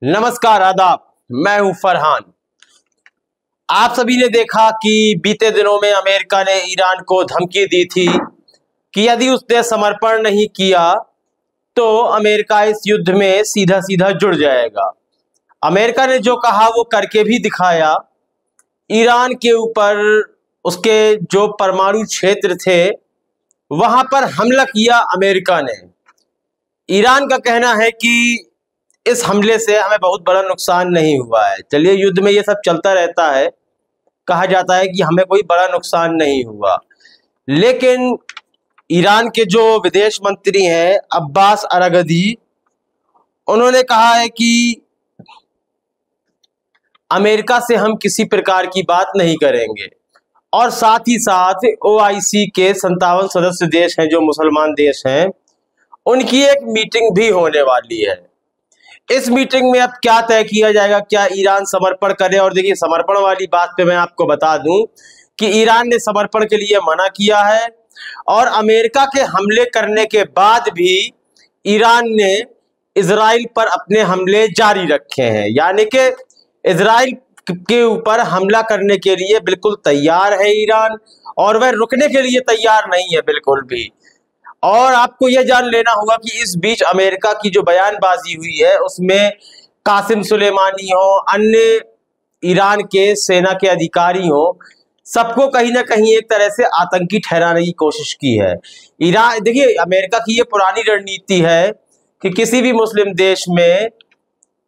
नमस्कार, आदाब। मैं हूं फरहान। आप सभी ने देखा कि बीते दिनों में अमेरिका ने ईरान को धमकी दी थी कि यदि उसने समर्पण नहीं किया तो अमेरिका इस युद्ध में सीधा सीधा जुड़ जाएगा। अमेरिका ने जो कहा वो करके भी दिखाया। ईरान के ऊपर उसके जो परमाणु क्षेत्र थे वहां पर हमला किया अमेरिका ने। ईरान का कहना है कि इस हमले से हमें बहुत बड़ा नुकसान नहीं हुआ है। चलिए, युद्ध में ये सब चलता रहता है, कहा जाता है कि हमें कोई बड़ा नुकसान नहीं हुआ, लेकिन ईरान के जो विदेश मंत्री हैं अब्बास अरागची, उन्होंने कहा है कि अमेरिका से हम किसी प्रकार की बात नहीं करेंगे। और साथ ही साथ ओआईसी के 57 सदस्य देश हैं जो मुसलमान देश हैं, उनकी एक मीटिंग भी होने वाली है। इस मीटिंग में अब क्या तय किया जाएगा, क्या ईरान समर्पण करे? और देखिए, समर्पण वाली बात पे मैं आपको बता दूं कि ईरान ने समर्पण के लिए मना किया है और अमेरिका के हमले करने के बाद भी ईरान ने इजराइल पर अपने हमले जारी रखे हैं। यानी कि इजराइल के ऊपर हमला करने के लिए बिल्कुल तैयार है ईरान, और वह रुकने के लिए तैयार नहीं है बिल्कुल भी। और आपको यह जान लेना होगा कि इस बीच अमेरिका की जो बयानबाजी हुई है उसमें कासिम सुलेमानी हो, अन्य ईरान के सेना के अधिकारी हो, सबको कहीं ना कहीं एक तरह से आतंकी ठहराने की कोशिश की है। ईरान, देखिए, अमेरिका की ये पुरानी रणनीति है कि किसी भी मुस्लिम देश में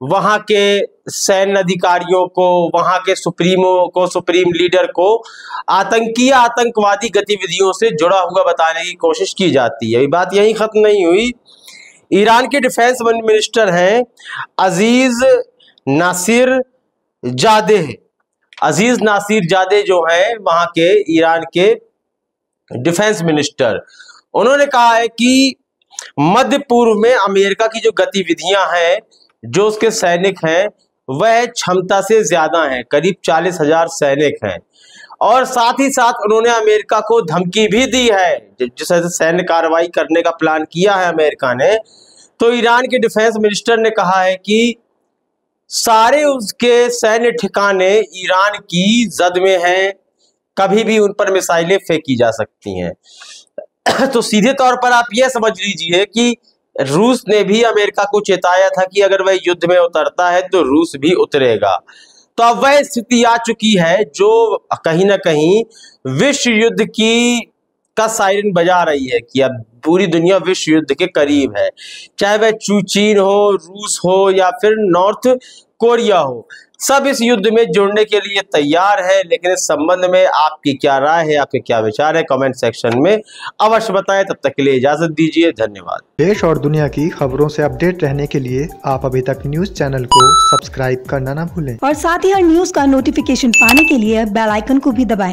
वहां के सैन्य अधिकारियों को, वहां के सुप्रीम लीडर को आतंकी या आतंकवादी गतिविधियों से जुड़ा हुआ बताने की कोशिश की जाती है। ये बात यहीं खत्म नहीं हुई। ईरान के डिफेंस मिनिस्टर हैं अजीज नासिर जादेह। अजीज नासिर जादेह जो हैं वहां के ईरान के डिफेंस मिनिस्टर, उन्होंने कहा है कि मध्य पूर्व में अमेरिका की जो गतिविधियां हैं, जो उसके सैनिक हैं, वह क्षमता से ज्यादा हैं, करीब 40,000 सैनिक हैं। और साथ ही साथ उन्होंने अमेरिका को धमकी भी दी है, जिस तरह से सैन्य कार्रवाई करने का प्लान किया है अमेरिका ने। तो ईरान के डिफेंस मिनिस्टर ने कहा है कि सारे उसके सैन्य ठिकाने ईरान की जद में हैं, कभी भी उन पर मिसाइलें फेंकी जा सकती हैं। तो सीधे तौर पर आप यह समझ लीजिए कि रूस ने भी अमेरिका को चेताया था कि अगर वह युद्ध में उतरता है तो रूस भी उतरेगा। तो अब वह स्थिति आ चुकी है जो कहीं ना कहीं विश्व युद्ध का सायरन बजा रही है कि अब पूरी दुनिया विश्व युद्ध के करीब है। चाहे वह चीन हो, रूस हो या फिर नॉर्थ कोरिया हो, सब इस युद्ध में जुड़ने के लिए तैयार है। लेकिन इस संबंध में आपकी क्या राय है, आपके क्या विचार है, कमेंट सेक्शन में अवश्य बताएं। तब तक के लिए इजाजत दीजिए। धन्यवाद। देश और दुनिया की खबरों से अपडेट रहने के लिए आप अभी तक न्यूज चैनल को सब्सक्राइब करना ना भूलें, और साथ ही हर न्यूज का नोटिफिकेशन पाने के लिए बेल आइकन को भी दबाएं।